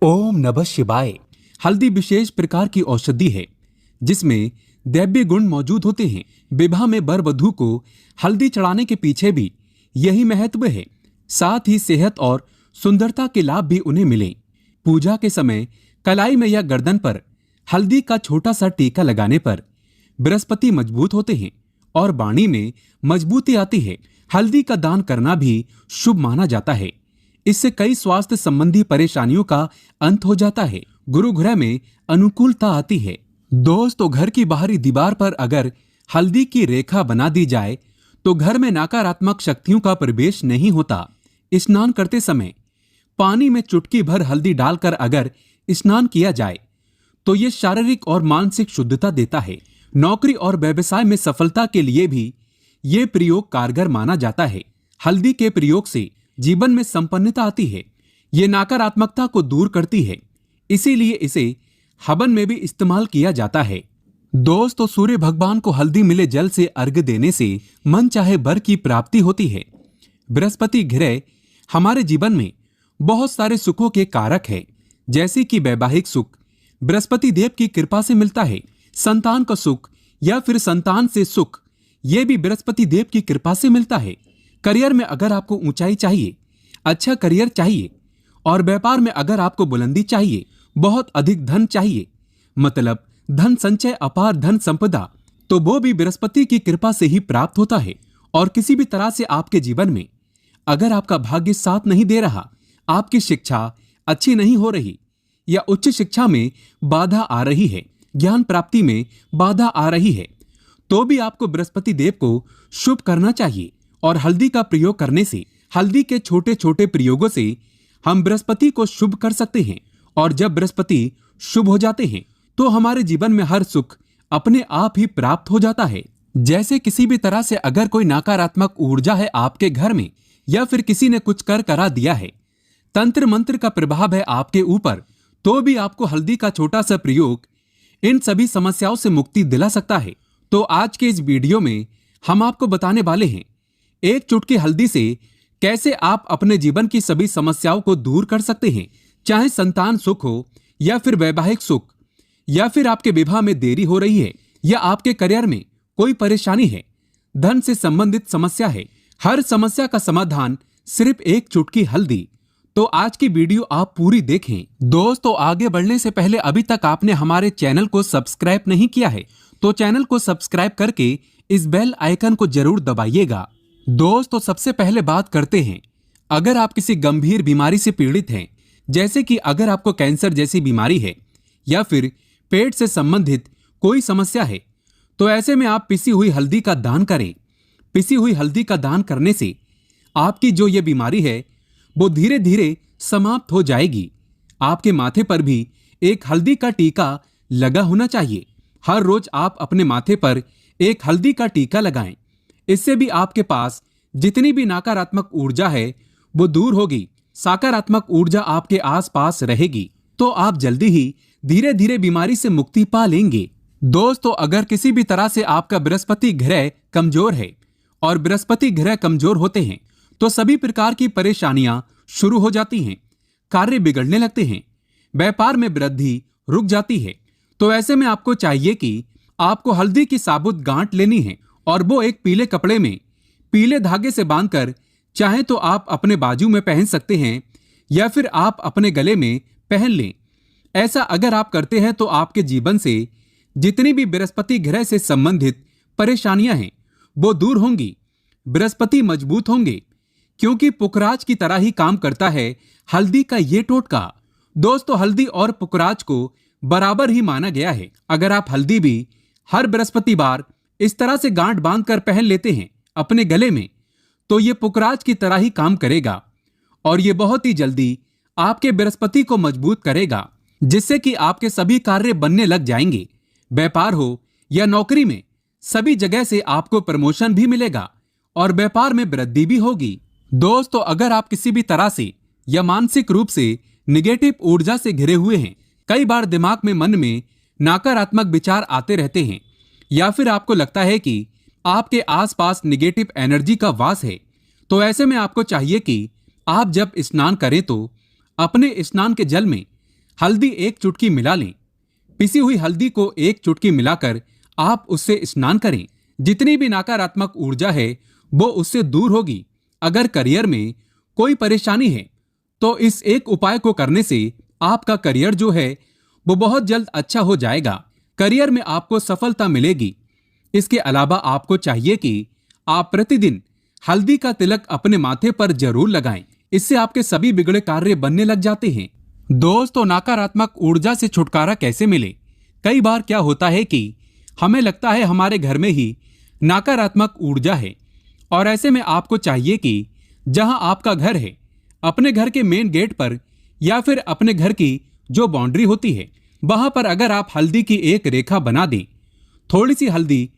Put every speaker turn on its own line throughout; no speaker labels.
ओम नमः शिवाय। हल्दी विशेष प्रकार की औषधि है जिसमें दैवीय गुण मौजूद होते हैं। विवाह में वर वधू को हल्दी चढ़ाने के पीछे भी यही महत्व है। साथ ही सेहत और सुंदरता के लाभ भी उन्हें मिले। पूजा के समय कलाई में या गर्दन पर हल्दी का छोटा सा टीका लगाने पर बृहस्पति मजबूत होते हैं और वाणी में मजबूती आती है। हल्दी का दान करना भी शुभ माना जाता है। इससे कई स्वास्थ्य संबंधी परेशानियों का अंत हो जाता है। गुरु ग्रह में अनुकूलता आती है। दोस्तों, घर की बाहरी दीवार पर अगर हल्दी की रेखा बना दी जाए तो घर में नकारात्मक शक्तियों का प्रवेश नहीं होता। स्नान करते समय पानी में चुटकी भर हल्दी डालकर अगर स्नान किया जाए तो ये शारीरिक और मानसिक शुद्धता देता है। नौकरी और व्यवसाय में सफलता के लिए भी ये प्रयोग कारगर माना जाता है। हल्दी के प्रयोग से जीवन में संपन्नता आती है। ये नकारात्मकता को दूर करती है, इसीलिए इसे हवन में भी इस्तेमाल किया जाता है। दोस्तों, सूर्य भगवान को हल्दी मिले जल से अर्घ्य देने से मन चाहे वर की प्राप्ति होती है। बृहस्पति ग्रह हमारे जीवन में बहुत सारे सुखों के कारक है, जैसे कि वैवाहिक सुख बृहस्पति देव की कृपा से मिलता है। संतान का सुख या फिर संतान से सुख, ये भी बृहस्पति देव की कृपा से मिलता है। करियर में अगर आपको ऊंचाई चाहिए, अच्छा करियर चाहिए, और व्यापार में अगर आपको बुलंदी चाहिए, बहुत अधिक धन चाहिए, मतलब धन संचय, अपार धन संपदा, तो वो भी बृहस्पति की कृपा से ही प्राप्त होता है। और किसी भी तरह से आपके जीवन में अगर आपका भाग्य साथ नहीं दे रहा, आपकी शिक्षा अच्छी नहीं हो रही, या उच्च शिक्षा में बाधा आ रही है, ज्ञान प्राप्ति में बाधा आ रही है, तो भी आपको बृहस्पति देव को शुभ करना चाहिए। और हल्दी का प्रयोग करने से, हल्दी के छोटे छोटे प्रयोगों से हम बृहस्पति को शुभ कर सकते हैं। और जब बृहस्पति शुभ हो जाते हैं तो हमारे जीवन में हर सुख अपने आप ही प्राप्त हो जाता है। जैसे किसी भी तरह से अगर कोई नकारात्मक ऊर्जा है आपके घर में, या फिर किसी ने कुछ कर करा दिया है, तंत्र मंत्र का प्रभाव है आपके ऊपर, तो भी आपको हल्दी का छोटा सा प्रयोग इन सभी समस्याओं से मुक्ति दिला सकता है। तो आज के इस वीडियो में हम आपको बताने वाले हैं एक चुटकी हल्दी से कैसे आप अपने जीवन की सभी समस्याओं को दूर कर सकते हैं। चाहे संतान सुख हो, या फिर वैवाहिक सुख, या फिर आपके विवाह में देरी हो रही है, या आपके करियर में कोई परेशानी है, धन से संबंधित समस्या है, हर समस्या का समाधान सिर्फ एक चुटकी हल्दी। तो आज की वीडियो आप पूरी देखें। दोस्तों, आगे बढ़ने से पहले अभी तक आपने हमारे चैनल को सब्सक्राइब नहीं किया है तो चैनल को सब्सक्राइब करके इस बेल आइकन को जरूर दबाइएगा। दोस्तों, सबसे पहले बात करते हैं, अगर आप किसी गंभीर बीमारी से पीड़ित हैं, जैसे कि अगर आपको कैंसर जैसी बीमारी है, या फिर पेट से संबंधित कोई समस्या है, तो ऐसे में आप पिसी हुई हल्दी का दान करें। पिसी हुई हल्दी का दान करने से आपकी जो ये बीमारी है वो धीरे धीरे समाप्त हो जाएगी। आपके माथे पर भी एक हल्दी का टीका लगा होना चाहिए। हर रोज आप अपने माथे पर एक हल्दी का टीका लगाएं। इससे भी आपके पास जितनी भी नकारात्मक ऊर्जा है वो दूर होगी, सकारात्मक ऊर्जा आपके आसपास रहेगी, तो आप जल्दी ही धीरे धीरे बीमारी से मुक्ति पा लेंगे। दोस्तों, अगर किसी भी तरह से आपका बृहस्पति ग्रह कमजोर है, और बृहस्पति ग्रह कमजोर होते हैं तो सभी प्रकार की परेशानियां शुरू हो जाती हैं, कार्य बिगड़ने लगते हैं, व्यापार में वृद्धि रुक जाती है। तो ऐसे में आपको चाहिए कि आपको हल्दी की साबुत गांठ लेनी है, और वो एक पीले कपड़े में पीले धागे से बांधकर, चाहे तो आप अपने बाजू में पहन सकते हैं, या फिर आप अपने गले में पहन लें। ऐसा अगर आप करते हैं तो आपके जीवन से जितनी भी बृहस्पति ग्रह से संबंधित परेशानियां हैं वो दूर होंगी। बृहस्पति मजबूत होंगे, क्योंकि पुखराज की तरह ही काम करता है हल्दी का ये टोटका। दोस्तों, हल्दी और पुखराज को बराबर ही माना गया है। अगर आप हल्दी भी हर बृहस्पतिवार इस तरह से गांठ बांधकर पहन लेते हैं अपने गले में, तो ये पुखराज की तरह ही काम करेगा, और ये बहुत ही जल्दी आपके बृहस्पति को मजबूत करेगा, जिससे कि आपके सभी कार्य बनने लग जाएंगे। व्यापार हो या नौकरी में, सभी जगह से आपको प्रमोशन भी मिलेगा और व्यापार में वृद्धि भी होगी। दोस्तों, अगर आप किसी भी तरह से या मानसिक रूप से निगेटिव ऊर्जा से घिरे हुए हैं, कई बार दिमाग में, मन में नकारात्मक विचार आते रहते हैं, या फिर आपको लगता है कि आपके आसपास निगेटिव एनर्जी का वास है, तो ऐसे में आपको चाहिए कि आप जब स्नान करें तो अपने स्नान के जल में हल्दी 1 चुटकी मिला लें। पिसी हुई हल्दी को 1 चुटकी मिलाकर आप उससे स्नान करें। जितनी भी नकारात्मक ऊर्जा है वो उससे दूर होगी। अगर करियर में कोई परेशानी है तो इस एक उपाय को करने से आपका करियर जो है वो बहुत जल्द अच्छा हो जाएगा। करियर में आपको सफलता मिलेगी। इसके अलावा आपको चाहिए कि आप प्रतिदिन हल्दी का तिलक अपने माथे पर जरूर लगाएं। इससे आपके सभी बिगड़े कार्य बनने लग जाते हैं। दोस्तों, नकारात्मक ऊर्जा से छुटकारा कैसे मिले? कई बार क्या होता है कि हमें लगता है हमारे घर में ही नकारात्मक ऊर्जा है, और ऐसे में आपको चाहिए कि जहां आपका घर है, अपने घर के मेन गेट पर या फिर अपने घर की जो बाउंड्री होती है वहां पर अगर आप हल्दी की एक रेखा बना दें, थोड़ी सी हल्दी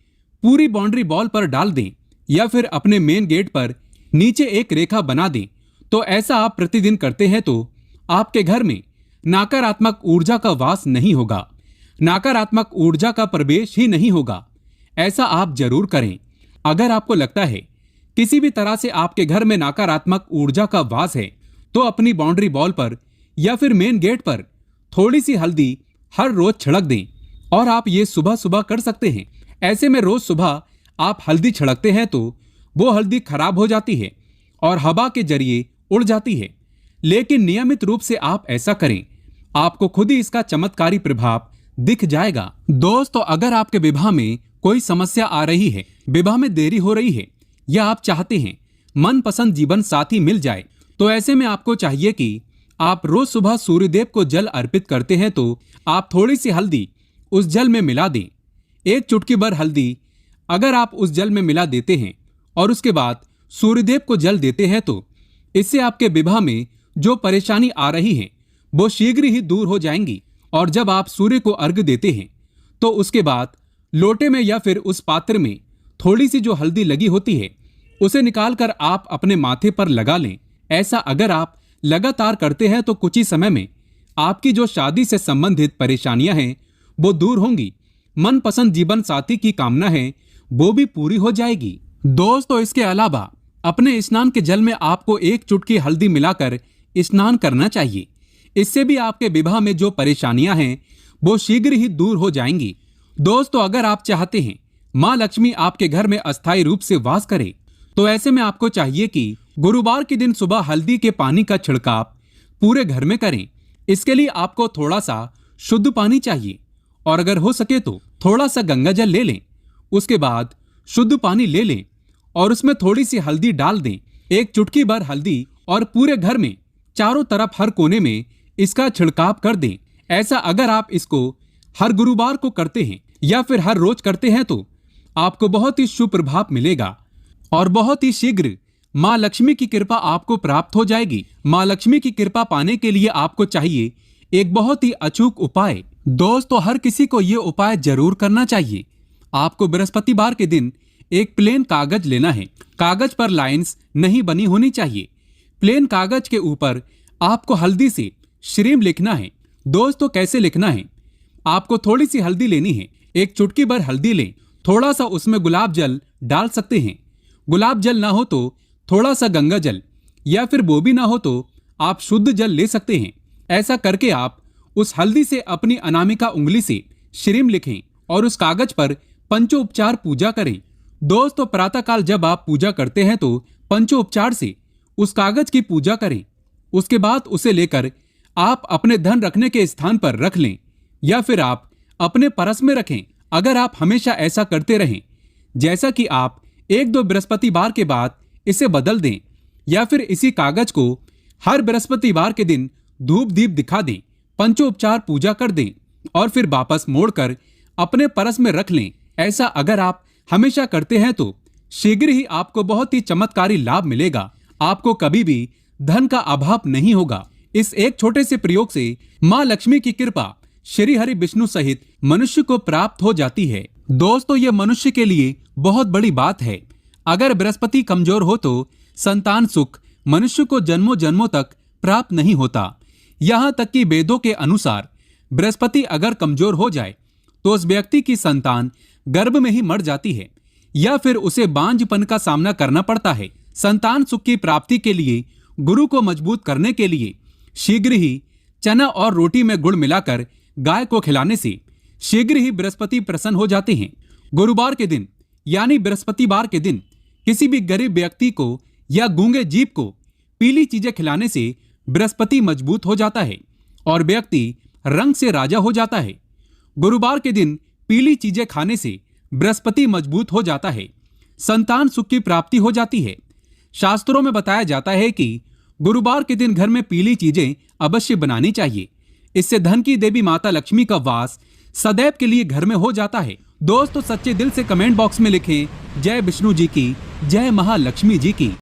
पूरी बाउंड्री वॉल पर डाल दें या फिर अपने मेन गेट पर नीचे एक रेखा बना दें, तो ऐसा आप प्रतिदिन करते हैं तो आपके घर में नकारात्मक ऊर्जा का वास नहीं होगा, नकारात्मक ऊर्जा का प्रवेश ही नहीं होगा। ऐसा आप जरूर करें। अगर आपको लगता है किसी भी तरह से आपके घर में नकारात्मक ऊर्जा का वास है तो अपनी बाउंड्री वॉल पर या फिर मेन गेट पर थोड़ी सी हल्दी हर रोज छिड़क दें, और आप ये सुबह सुबह कर सकते हैं। ऐसे में रोज सुबह आप हल्दी छिड़कते हैं तो वो हल्दी खराब हो जाती है और हवा के जरिए उड़ जाती है, लेकिन नियमित रूप से आप ऐसा करें, आपको खुद ही इसका चमत्कारी प्रभाव दिख जाएगा। दोस्तों, अगर आपके विवाह में कोई समस्या आ रही है, विवाह में देरी हो रही है, या आप चाहते हैं मनपसंद जीवन साथी मिल जाए, तो ऐसे में आपको चाहिए कि आप रोज सुबह सूर्यदेव को जल अर्पित करते हैं तो आप थोड़ी सी हल्दी उस जल में मिला दें। 1 चुटकी भर हल्दी अगर आप उस जल में मिला देते हैं और उसके बाद सूर्यदेव को जल देते हैं तो इससे आपके विवाह में जो परेशानी आ रही है वो शीघ्र ही दूर हो जाएंगी। और जब आप सूर्य को अर्घ्य देते हैं तो उसके बाद लोटे में या फिर उस पात्र में थोड़ी सी जो हल्दी लगी होती है उसे निकालकर आप अपने माथे पर लगा लें। ऐसा अगर आप लगातार करते हैं तो कुछ ही समय में आपकी जो शादी से संबंधित परेशानियां हैं वो दूर होंगी। मनपसंद जीवन साथी की कामना है वो भी पूरी हो जाएगी। दोस्तों, इसके अलावा अपने स्नान के जल में आपको 1 चुटकी हल्दी मिलाकर स्नान करना चाहिए। इससे भी आपके विवाह में जो परेशानियां हैं वो शीघ्र ही दूर हो जाएंगी। दोस्तों, अगर आप चाहते हैं माँ लक्ष्मी आपके घर में अस्थायी रूप से वास करे तो ऐसे में आपको चाहिए कि गुरुवार के दिन सुबह हल्दी के पानी का छिड़काव पूरे घर में करें। इसके लिए आपको थोड़ा सा शुद्ध पानी चाहिए, और अगर हो सके तो थोड़ा सा गंगा जल ले लें। उसके बाद शुद्ध पानी ले लें और उसमें थोड़ी सी हल्दी डाल दें, 1 चुटकी भर हल्दी, और पूरे घर में चारों तरफ हर कोने में इसका छिड़काव कर दें। ऐसा अगर आप इसको हर गुरुवार को करते हैं या फिर हर रोज करते हैं तो आपको बहुत ही शुभ प्रभाव मिलेगा और बहुत ही शीघ्र माँ लक्ष्मी की कृपा आपको प्राप्त हो जाएगी। माँ लक्ष्मी की कृपा पाने के लिए आपको चाहिए एक बहुत ही अचूक उपाय। दोस्तों, हर किसी को ये उपाय जरूर करना चाहिए। आपको बृहस्पतिवार के दिन एक प्लेन कागज लेना है। कागज पर लाइंस नहीं बनी होनी चाहिए। प्लेन कागज के ऊपर आपको हल्दी से श्रीम लिखना है। दोस्तों, कैसे लिखना है? आपको थोड़ी सी हल्दी लेनी है, 1 चुटकी भर हल्दी लें, थोड़ा सा उसमें गुलाब जल डाल सकते हैं। गुलाब जल ना हो तो थोड़ा सा गंगा जल, या फिर वो भी ना हो तो आप शुद्ध जल ले सकते हैं। ऐसा करके आप उस हल्दी से अपनी अनामिका उंगली से श्रीम लिखें और उस कागज पर पंचोपचार पूजा करें। दोस्तों, प्रातःकाल जब आप पूजा करते हैं तो पंचोपचार से उस कागज की पूजा करें। उसके बाद उसे लेकर आप अपने धन रखने के स्थान पर रख लें या फिर आप अपने परस में रखें। अगर आप हमेशा ऐसा करते रहें, जैसा कि आप 1-2 बृहस्पतिवार के बाद इसे बदल दें या फिर इसी कागज को हर बृहस्पतिवार के दिन धूप दीप दिखा दें, पंचोपचार पूजा कर दें और फिर वापस मोड़कर अपने परस में रख लें। ऐसा अगर आप हमेशा करते हैं तो शीघ्र ही आपको बहुत ही चमत्कारी लाभ मिलेगा। आपको कभी भी धन का अभाव नहीं होगा। इस एक छोटे से प्रयोग से माँ लक्ष्मी की कृपा श्री हरि विष्णु सहित मनुष्य को प्राप्त हो जाती है। दोस्तों, ये मनुष्य के लिए बहुत बड़ी बात है। अगर बृहस्पति कमजोर हो तो संतान सुख मनुष्य को जन्मों जन्मों तक प्राप्त नहीं होता। यहाँ तक कि वेदों के अनुसार बृहस्पति अगर कमजोर हो जाए तो उस व्यक्ति की संतान गर्भ में ही मर जाती है या फिर उसे बांझपन का सामना करना पड़ता है। संतान सुख की प्राप्ति के लिए गुरु को मजबूत करने के लिए शीघ्र ही चना और रोटी में गुड़ मिलाकर गाय को खिलाने से शीघ्र ही बृहस्पति प्रसन्न हो जाते हैं। गुरुवार के दिन यानी बृहस्पतिवार के दिन किसी भी गरीब व्यक्ति को या गूंगे जीव को पीली चीजें खिलाने से बृहस्पति मजबूत हो जाता है और व्यक्ति रंग से राजा हो जाता है। गुरुवार के दिन पीली चीजें खाने से बृहस्पति मजबूत हो जाता है, संतान सुख की प्राप्ति हो जाती है। शास्त्रों में बताया जाता है कि गुरुवार के दिन घर में पीली चीजें अवश्य बनानी चाहिए। इससे धन की देवी माता लक्ष्मी का वास सदैव के लिए घर में हो जाता है। दोस्तों, सच्चे दिल से कमेंट बॉक्स में लिखें जय विष्णु जी की, जय महालक्ष्मी जी की।